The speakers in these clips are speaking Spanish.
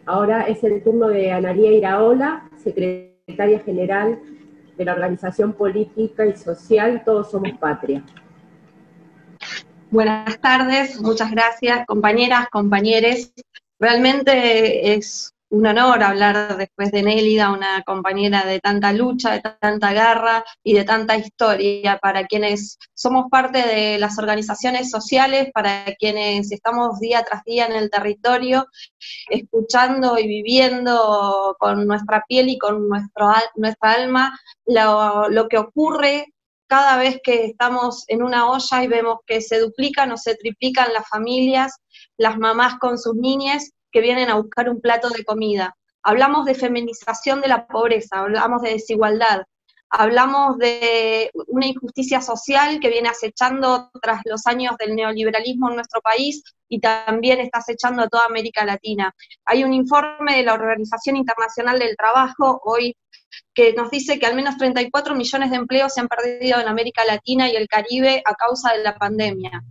Ahora es el turno de Analía Iraola, secretaria general de la organización política y social Todos Somos Patria. Buenas tardes, muchas gracias, compañeras, compañeres. Realmente es un honor hablar después de Nélida, una compañera de tanta lucha, de tanta garra y de tanta historia, para quienes somos parte de las organizaciones sociales, para quienes estamos día tras día en el territorio, escuchando y viviendo con nuestra piel y con nuestra alma lo que ocurre cada vez que estamos en una olla y vemos que se duplican o se triplican las familias, las mamás con sus niñes que vienen a buscar un plato de comida. Hablamos de feminización de la pobreza, hablamos de desigualdad, hablamos de una injusticia social que viene acechando tras los años del neoliberalismo en nuestro país y también está acechando a toda América Latina. Hay un informe de la Organización Internacional del Trabajo hoy que nos dice que al menos 34 millones de empleos se han perdido en América Latina y el Caribe a causa de la pandemia.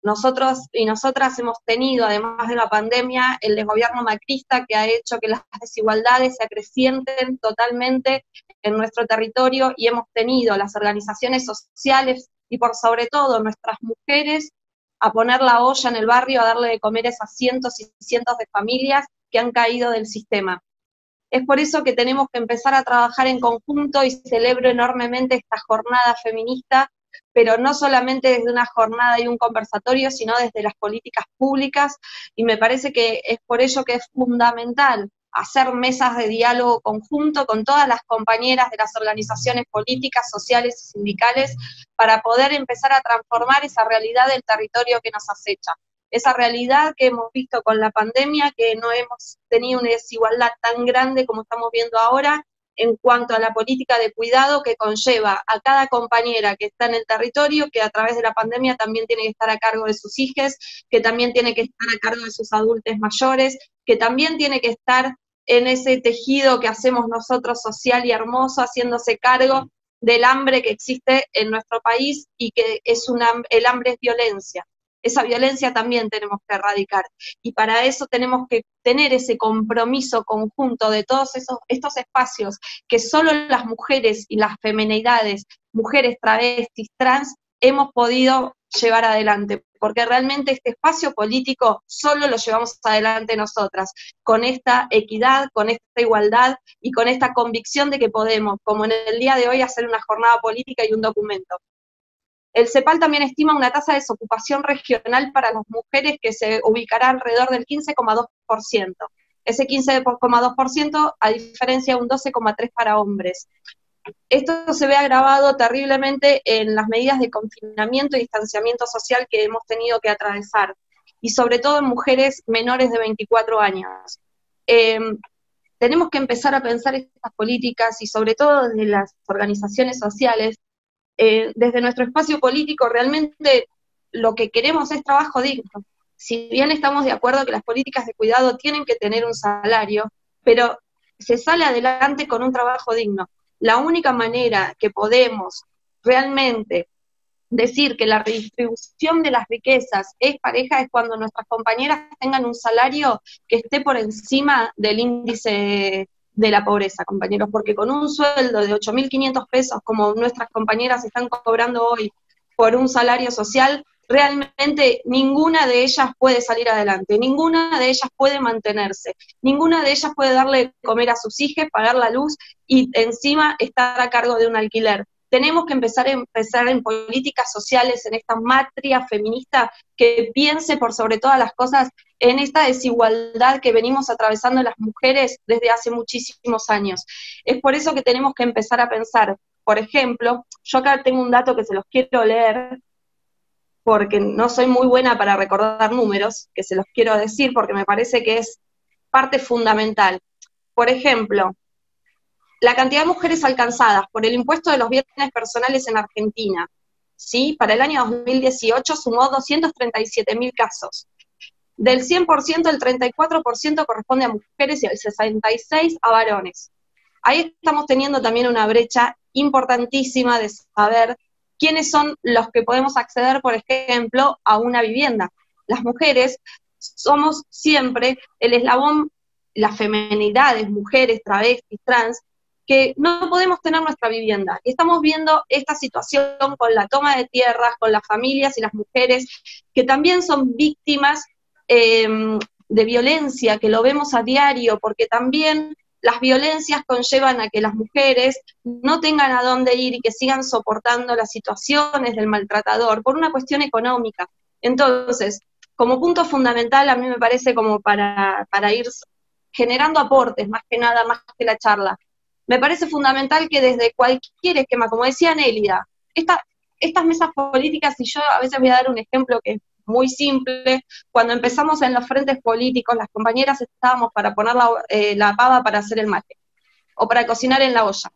Nosotros y nosotras hemos tenido, además de la pandemia, el desgobierno macrista que ha hecho que las desigualdades se acrecienten totalmente en nuestro territorio, y hemos tenido las organizaciones sociales y por sobre todo nuestras mujeres a poner la olla en el barrio, a darle de comer a esas cientos y cientos de familias que han caído del sistema. Es por eso que tenemos que empezar a trabajar en conjunto y celebro enormemente esta jornada feminista, pero no solamente desde una jornada y un conversatorio, sino desde las políticas públicas, y me parece que es por ello que es fundamental hacer mesas de diálogo conjunto con todas las compañeras de las organizaciones políticas, sociales y sindicales, para poder empezar a transformar esa realidad del territorio que nos acecha. Esa realidad que hemos visto con la pandemia, que no hemos tenido una desigualdad tan grande como estamos viendo ahora en cuanto a la política de cuidado que conlleva a cada compañera que está en el territorio, que a través de la pandemia también tiene que estar a cargo de sus hijos, que también tiene que estar a cargo de sus adultos mayores, que también tiene que estar en ese tejido que hacemos nosotros social y hermoso, haciéndose cargo del hambre que existe en nuestro país y que es el hambre es violencia. Esa violencia también tenemos que erradicar, y para eso tenemos que tener ese compromiso conjunto de todos estos espacios que solo las mujeres y las feminidades, mujeres, travestis, trans, hemos podido llevar adelante, porque realmente este espacio político solo lo llevamos adelante nosotras, con esta equidad, con esta igualdad y con esta convicción de que podemos, como en el día de hoy, hacer una jornada política y un documento. El CEPAL también estima una tasa de desocupación regional para las mujeres que se ubicará alrededor del 15,2%. Ese 15,2% a diferencia de un 12,3% para hombres. Esto se ve agravado terriblemente en las medidas de confinamiento y distanciamiento social que hemos tenido que atravesar, y sobre todo en mujeres menores de 24 años. Tenemos que empezar a pensar estas políticas, y sobre todo desde las organizaciones sociales, desde nuestro espacio político. Realmente lo que queremos es trabajo digno. Si bien estamos de acuerdo que las políticas de cuidado tienen que tener un salario, pero se sale adelante con un trabajo digno. La única manera que podemos realmente decir que la redistribución de las riquezas es pareja es cuando nuestras compañeras tengan un salario que esté por encima del índice de la pobreza, compañeros, porque con un sueldo de 8.500 pesos, como nuestras compañeras están cobrando hoy por un salario social, realmente ninguna de ellas puede salir adelante, ninguna de ellas puede mantenerse, ninguna de ellas puede darle de comer a sus hijos, pagar la luz y encima estar a cargo de un alquiler. Tenemos que empezar en políticas sociales, en esta matria feminista que piense por sobre todas las cosas en esta desigualdad que venimos atravesando las mujeres desde hace muchísimos años. Es por eso que tenemos que empezar a pensar, por ejemplo, yo acá tengo un dato que se los quiero leer, porque no soy muy buena para recordar números, que se los quiero decir porque me parece que es parte fundamental. Por ejemplo, la cantidad de mujeres alcanzadas por el impuesto de los bienes personales en Argentina, ¿sí? Para el año 2018 sumó 237.000 casos. Del 100%, el 34% corresponde a mujeres y el 66% a varones. Ahí estamos teniendo también una brecha importantísima de saber quiénes son los que podemos acceder, por ejemplo, a una vivienda. Las mujeres somos siempre el eslabón las femenidades, mujeres, travestis, trans, que no podemos tener nuestra vivienda. Y estamos viendo esta situación con la toma de tierras, con las familias y las mujeres, que también son víctimas de violencia, que lo vemos a diario, porque también las violencias conllevan a que las mujeres no tengan a dónde ir y que sigan soportando las situaciones del maltratador por una cuestión económica. Entonces, como punto fundamental, a mí me parece como para ir generando aportes, más que nada, más que la charla, me parece fundamental que desde cualquier esquema, como decía Nélida, estas mesas políticas, y yo a veces voy a dar un ejemplo que es muy simple, cuando empezamos en los frentes políticos, las compañeras estábamos para poner la pava para hacer el mate, o para cocinar en la olla.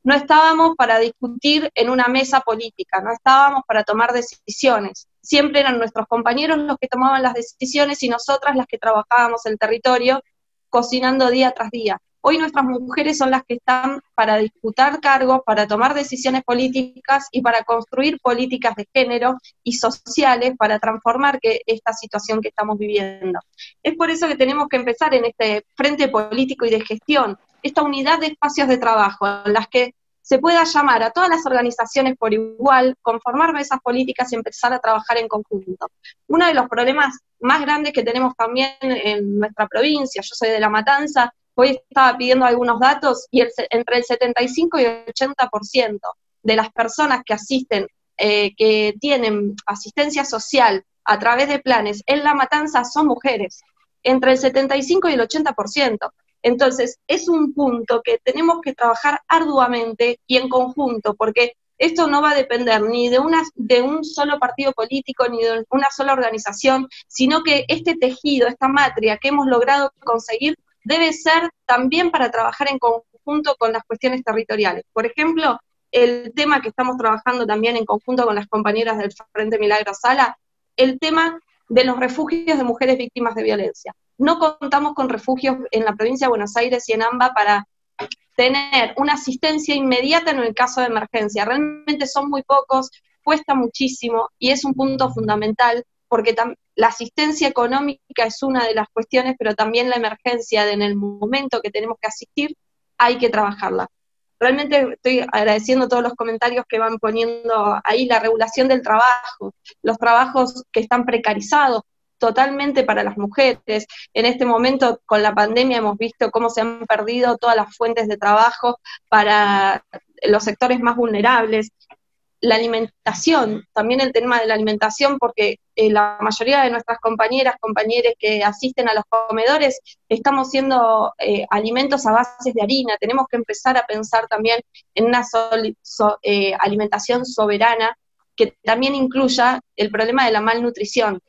No estábamos para discutir en una mesa política, no estábamos para tomar decisiones. Siempre eran nuestros compañeros los que tomaban las decisiones y nosotras las que trabajábamos el territorio, cocinando día tras día. Hoy nuestras mujeres son las que están para disputar cargos, para tomar decisiones políticas y para construir políticas de género y sociales para transformar esta situación que estamos viviendo. Es por eso que tenemos que empezar en este frente político y de gestión, esta unidad de espacios de trabajo en las que se pueda llamar a todas las organizaciones por igual, conformar mesas políticas y empezar a trabajar en conjunto. Uno de los problemas más grandes que tenemos también en nuestra provincia, yo soy de La Matanza, hoy estaba pidiendo algunos datos, y entre el 75 y el 80% de las personas que asisten, que tienen asistencia social a través de planes en La Matanza son mujeres, entre el 75 y el 80%. Entonces, es un punto que tenemos que trabajar arduamente y en conjunto, porque esto no va a depender ni de un solo partido político, ni de una sola organización, sino que este tejido, esta matria que hemos logrado conseguir, debe ser también para trabajar en conjunto con las cuestiones territoriales. Por ejemplo, el tema que estamos trabajando también en conjunto con las compañeras del Frente Milagro Sala, el tema de los refugios de mujeres víctimas de violencia. No contamos con refugios en la provincia de Buenos Aires y en AMBA para tener una asistencia inmediata en el caso de emergencia. Realmente son muy pocos, cuesta muchísimo y es un punto fundamental porque la asistencia económica es una de las cuestiones, pero también la emergencia en el momento que tenemos que asistir, hay que trabajarla. Realmente estoy agradeciendo todos los comentarios que van poniendo ahí, la regulación del trabajo, los trabajos que están precarizados totalmente para las mujeres. En este momento, con la pandemia, hemos visto cómo se han perdido todas las fuentes de trabajo para los sectores más vulnerables. La alimentación, también el tema de la alimentación, porque la mayoría de nuestras compañeros que asisten a los comedores estamos siendo alimentos a bases de harina. Tenemos que empezar a pensar también en una alimentación soberana que también incluya el problema de la malnutrición,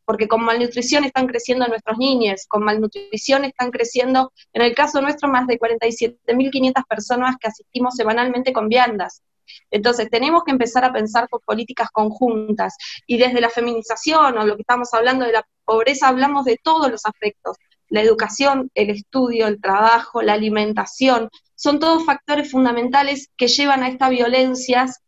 porque con malnutrición están creciendo nuestros niños, con malnutrición están creciendo, en el caso nuestro, más de 47.500 personas que asistimos semanalmente con viandas. Entonces tenemos que empezar a pensar con políticas conjuntas, y desde la feminización, o lo que estamos hablando de la pobreza, hablamos de todos los aspectos, la educación, el estudio, el trabajo, la alimentación, son todos factores fundamentales que llevan a estas violencias,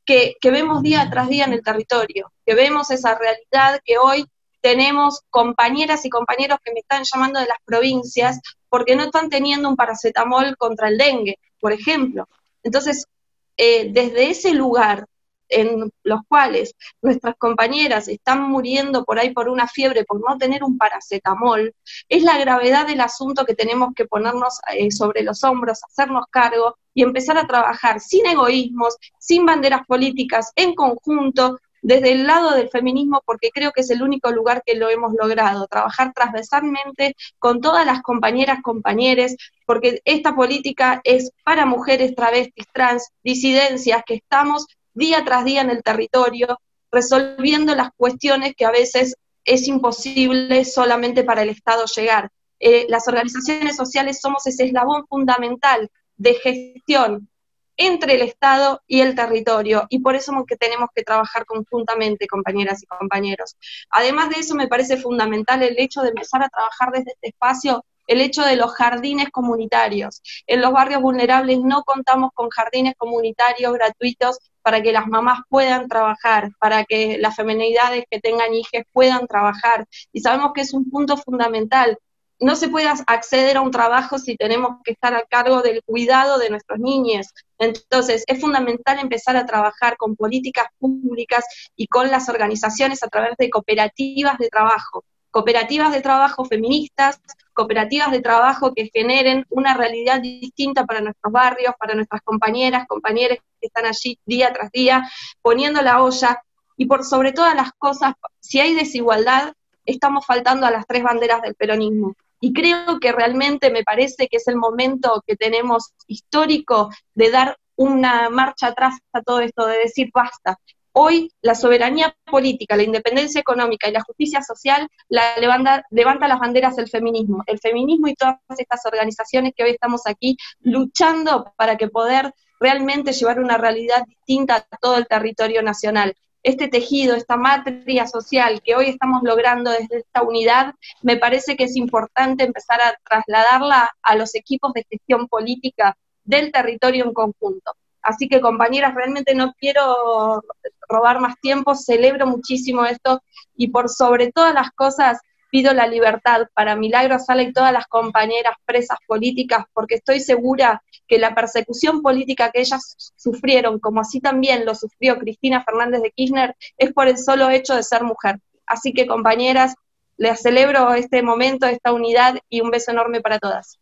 que vemos día tras día en el territorio, que vemos esa realidad que hoy tenemos compañeras y compañeros que me están llamando de las provincias porque no están teniendo un paracetamol contra el dengue, por ejemplo. Entonces, desde ese lugar en los cuales nuestras compañeras están muriendo por ahí por una fiebre, por no tener un paracetamol, es la gravedad del asunto que tenemos que ponernos sobre los hombros, hacernos cargo y empezar a trabajar sin egoísmos, sin banderas políticas, en conjunto, desde el lado del feminismo, porque creo que es el único lugar que lo hemos logrado, trabajar transversalmente con todas las compañeras, compañeros, porque esta política es para mujeres, travestis, trans, disidencias, que estamos día tras día en el territorio, resolviendo las cuestiones que a veces es imposible solamente para el Estado llegar. Las organizaciones sociales somos ese eslabón fundamental de gestión entre el Estado y el territorio, y por eso es que tenemos que trabajar conjuntamente, compañeras y compañeros. Además de eso, me parece fundamental el hecho de empezar a trabajar desde este espacio, el hecho de los jardines comunitarios. En los barrios vulnerables no contamos con jardines comunitarios gratuitos para que las mamás puedan trabajar, para que las feminidades que tengan hijas puedan trabajar, y sabemos que es un punto fundamental. No se puede acceder a un trabajo si tenemos que estar a cargo del cuidado de nuestros niños. Entonces, es fundamental empezar a trabajar con políticas públicas y con las organizaciones a través de cooperativas de trabajo feministas, cooperativas de trabajo que generen una realidad distinta para nuestros barrios, para nuestras compañeras, compañeros que están allí día tras día, poniendo la olla, y por sobre todas las cosas, si hay desigualdad, estamos faltando a las 3 banderas del peronismo. Y creo que realmente me parece que es el momento que tenemos histórico de dar una marcha atrás a todo esto, de decir basta. Hoy la soberanía política, la independencia económica y la justicia social levanta las banderas del feminismo. El feminismo y todas estas organizaciones que hoy estamos aquí luchando para que poder realmente llevar una realidad distinta a todo el territorio nacional. Este tejido, esta matria social que hoy estamos logrando desde esta unidad, me parece que es importante empezar a trasladarla a los equipos de gestión política del territorio en conjunto. Así que, compañeras, realmente no quiero robar más tiempo, celebro muchísimo esto, y por sobre todas las cosas pido la libertad para Milagro Sala y todas las compañeras presas políticas, porque estoy segura que la persecución política que ellas sufrieron, como así también lo sufrió Cristina Fernández de Kirchner, es por el solo hecho de ser mujer. Así que, compañeras, les celebro este momento, esta unidad, y un beso enorme para todas.